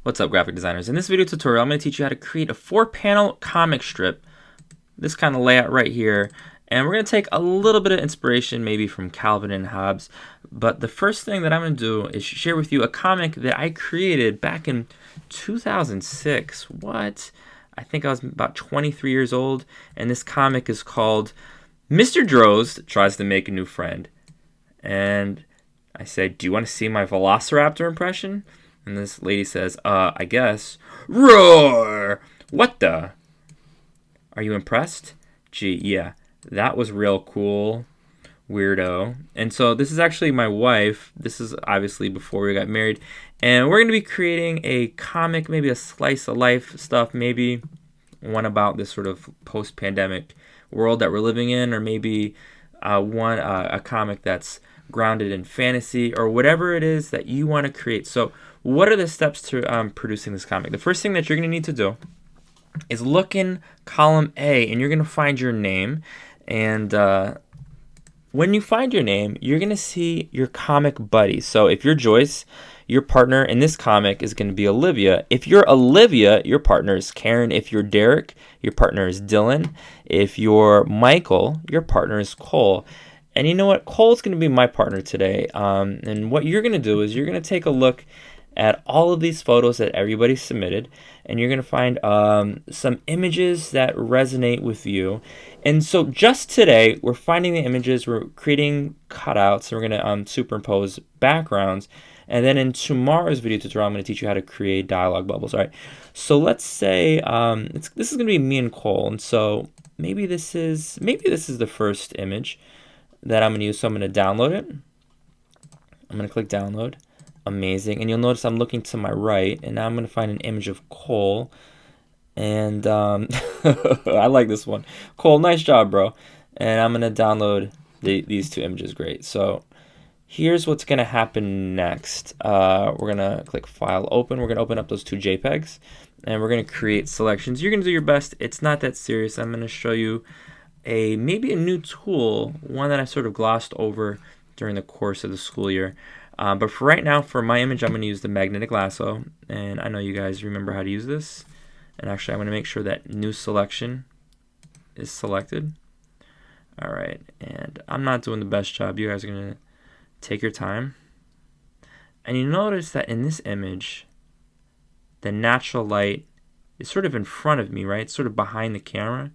What's up, graphic designers? In this video tutorial, I'm going to teach you how to create a 4-panel comic strip, this kind of layout right here, and we're going to take a little bit of inspiration maybe from Calvin and Hobbes. But the first thing that I'm going to do is share with you a comic that I created back in 2006. What? I think I was about 23 years old, and this comic is called Mr. Drozd Tries to Make a New Friend. And I said, do you want to see my Velociraptor impression? And this lady says, I guess. Roar! What the? Are you impressed? Gee, yeah, that was real cool, weirdo. And so this is actually my wife. This is obviously before we got married. And we're going to be creating a comic, maybe a slice of life stuff, maybe one about this sort of post-pandemic world that we're living in, or maybe a comic that's grounded in fantasy, or whatever it is that you want to create. So what are the steps to producing this comic? The first thing that you're going to need to do is look in column A, and you're going to find your name. And when you find your name, you're going to see your comic buddy. So if you're Joyce, your partner in this comic is going to be Olivia. If you're Olivia, your partner is Karen. If you're Derek, your partner is Dylan. If you're Michael, your partner is Cole. And you know what? Cole's going to be my partner today. And what you're going to do is you're going to take a look at all of these photos that everybody submitted, and you're going to find some images that resonate with you. And so just today, we're finding the images, we're creating cutouts, and we're going to superimpose backgrounds. And then in tomorrow's video tutorial, I'm going to teach you how to create dialogue bubbles. All right. So let's say this is going to be me and Cole, and so maybe this is the first image that I'm going to use. So I'm going to download it. I'm going to click download. Amazing. And you'll notice I'm looking to my right, and now I'm going to find an image of Cole. And I like this one. Cole, nice job, bro. And I'm going to download these two images. Great. So here's what's going to happen next. We're going to click File, Open. We're going to open up those two JPEGs, and we're going to create selections. You're going to do your best. It's not that serious. I'm going to show you maybe a new tool, one that I sort of glossed over during the course of the school year. But for right now, for my image, I'm going to use the magnetic lasso. And I know you guys remember how to use this. And actually, I'm going to make sure that new selection is selected. All right. And I'm not doing the best job. You guys are going to take your time. And you notice that in this image, the natural light is sort of in front of me, right? It's sort of behind the camera.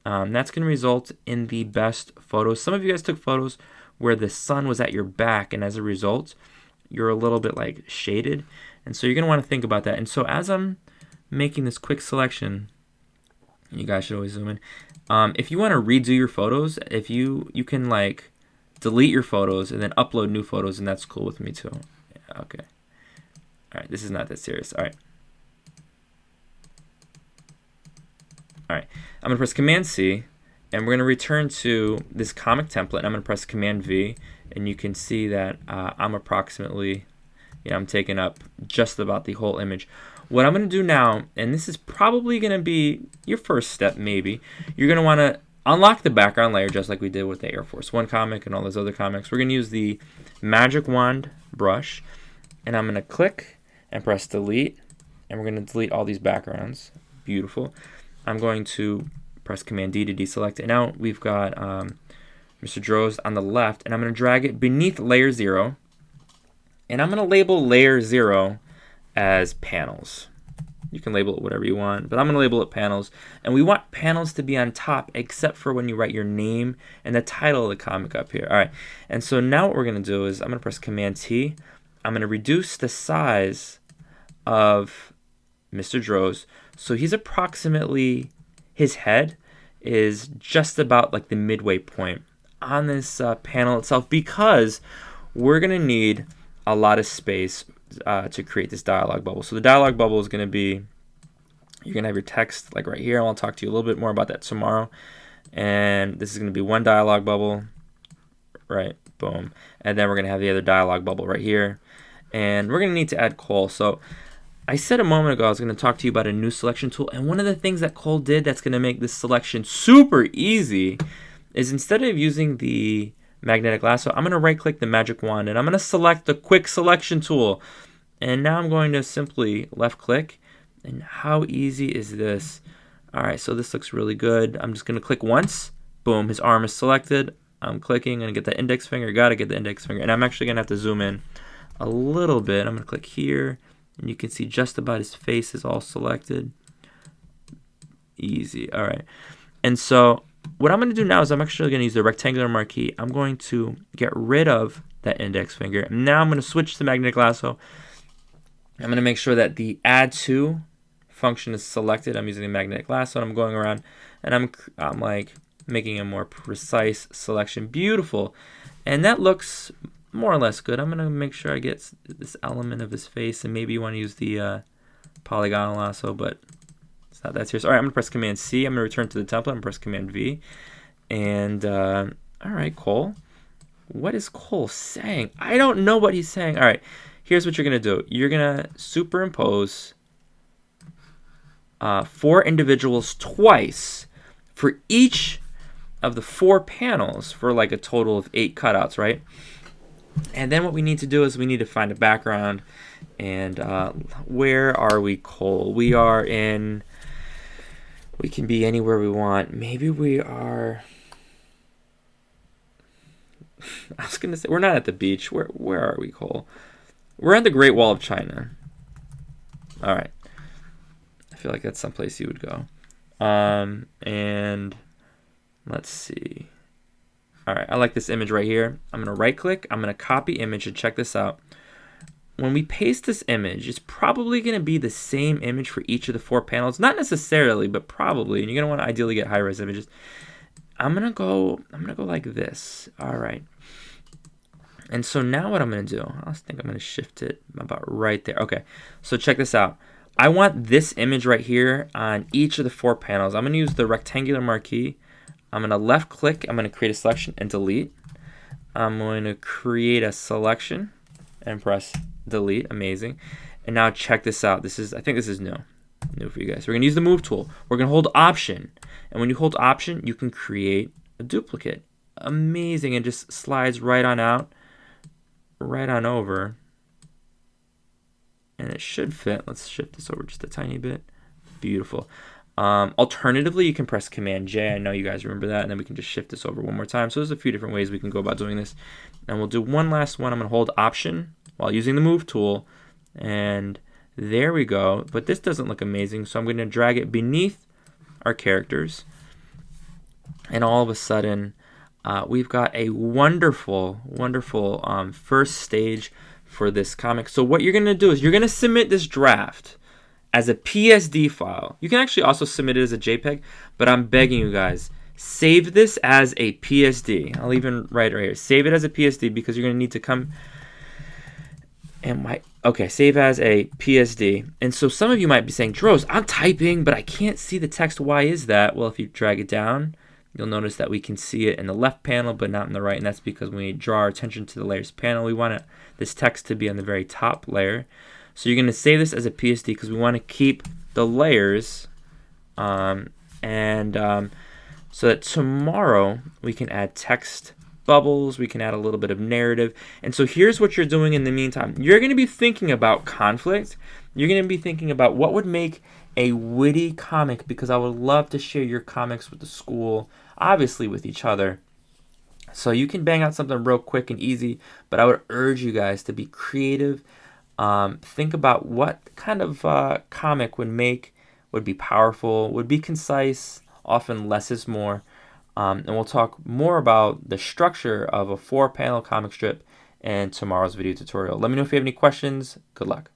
That's going to result in the best photos. Some of you guys took photos where the sun was at your back, and as a result, you're a little bit like shaded. And so you're going to want to think about that. And so as I'm making this quick selection, you guys should always zoom in. If you want to redo your photos, if you can like delete your photos and then upload new photos, and that's cool with me too. Yeah, okay. All right, this is not that serious. All right. All right, I'm going to press Command-C, and we're going to return to this comic template. I'm going to press Command-V, and you can see that I'm approximately, I'm taking up just about the whole image. What I'm going to do now, and this is probably going to be your first step maybe, you're going to want to unlock the background layer just like we did with the Air Force One comic and all those other comics. We're going to use the Magic Wand brush, and I'm going to click and press Delete, and we're going to delete all these backgrounds. Beautiful. I'm going to press Command-D to deselect it. Now we've got Mr. Drozd on the left, and I'm going to drag it beneath Layer 0, and I'm going to label Layer 0 as Panels. You can label it whatever you want, but I'm going to label it Panels, and we want panels to be on top except for when you write your name and the title of the comic up here. All right, and so now what we're going to do is I'm going to press Command-T. I'm going to reduce the size of Mr. Drozd. So he's approximately, his head is just about like the midway point on this panel itself, because we're going to need a lot of space to create this dialogue bubble. So the dialogue bubble is going to be, you're going to have your text like right here. I'll talk to you a little bit more about that tomorrow. And this is going to be one dialogue bubble, right? Boom. And then we're going to have the other dialogue bubble right here. And we're going to need to add Cole. So I said a moment ago I was going to talk to you about a new selection tool, and one of the things that Cole did that's going to make this selection super easy is instead of using the magnetic lasso, I'm going to right-click the magic wand, and I'm going to select the quick selection tool. And now I'm going to simply left click. And how easy is this? All right, so this looks really good. I'm just going to click once. Boom, his arm is selected. I'm clicking and get the index finger. Got to get the index finger. And I'm actually going to have to zoom in a little bit. I'm going to click here. And you can see just about his face is all selected. Easy. All right. And so what I'm going to do now is I'm actually going to use the rectangular marquee. I'm going to get rid of that index finger. Now I'm going to switch to magnetic lasso. I'm going to make sure that the add to function is selected. I'm using the magnetic lasso and I'm going around and I'm like making a more precise selection. Beautiful. And that looks more or less good. I'm going to make sure I get this element of his face, and maybe you want to use the polygonal lasso, but it's not that serious. All right, I'm going to press Command C. I'm going to return to the template. I'm going to press Command V. And all right, Cole. What is Cole saying? I don't know what he's saying. All right, here's what you're going to do. You're going to superimpose 4 individuals twice for each of the 4 panels for like a total of 8 cutouts, right? And then what we need to do is we need to find a background. And where are we, Cole? We are in... We can be anywhere we want. Maybe we are... I was going to say, we're not at the beach. Where are we, Cole? We're at the Great Wall of China. All right. I feel like that's someplace you would go. And let's see. All right, I like this image right here. I'm going to right click. I'm going to copy image, and check this out. When we paste this image, it's probably going to be the same image for each of the 4 panels. Not necessarily, but probably. And you're going to want to ideally get high-res images. I'm going to go like this. All right. And so now what I'm going to do, I think I'm going to shift it about right there. Okay, so check this out. I want this image right here on each of the 4 panels. I'm going to use the rectangular marquee. I'm going to left click. I'm going to create a selection and delete. I'm going to create a selection and press delete. Amazing. And now check this out. I think this is new for you guys. We're going to use the move tool. We're going to hold option. And when you hold option, you can create a duplicate. Amazing. It just slides right on out, right on over. And it should fit. Let's shift this over just a tiny bit. Beautiful. Alternatively, you can press Command J. I know you guys remember that. And then we can just shift this over one more time. So there's a few different ways we can go about doing this. And we'll do one last one. I'm going to hold option while using the move tool. And there we go. But this doesn't look amazing. So I'm going to drag it beneath our characters. And all of a sudden, we've got a wonderful, wonderful first stage for this comic. So what you're going to do is you're going to submit this draft as a PSD file. You can actually also submit it as a JPEG, but I'm begging you guys, save this as a PSD. I'll even write right here. Save it as a PSD because you're going to need to come and save as a PSD. And so some of you might be saying, Dros, I'm typing, but I can't see the text. Why is that? Well, if you drag it down, you'll notice that we can see it in the left panel, but not in the right. And that's because when we draw our attention to the layers panel, we want this text to be on the very top layer. So you're going to save this as a PSD because we want to keep the layers so that tomorrow we can add text bubbles, we can add a little bit of narrative. And so here's what you're doing in the meantime. You're going to be thinking about conflict. You're going to be thinking about what would make a witty comic, because I would love to share your comics with the school, obviously with each other. So you can bang out something real quick and easy, but I would urge you guys to be creative. Think about what kind of comic would be powerful, would be concise. Often less is more. And we'll talk more about the structure of a 4-panel comic strip in tomorrow's video tutorial. Let me know if you have any questions. Good luck.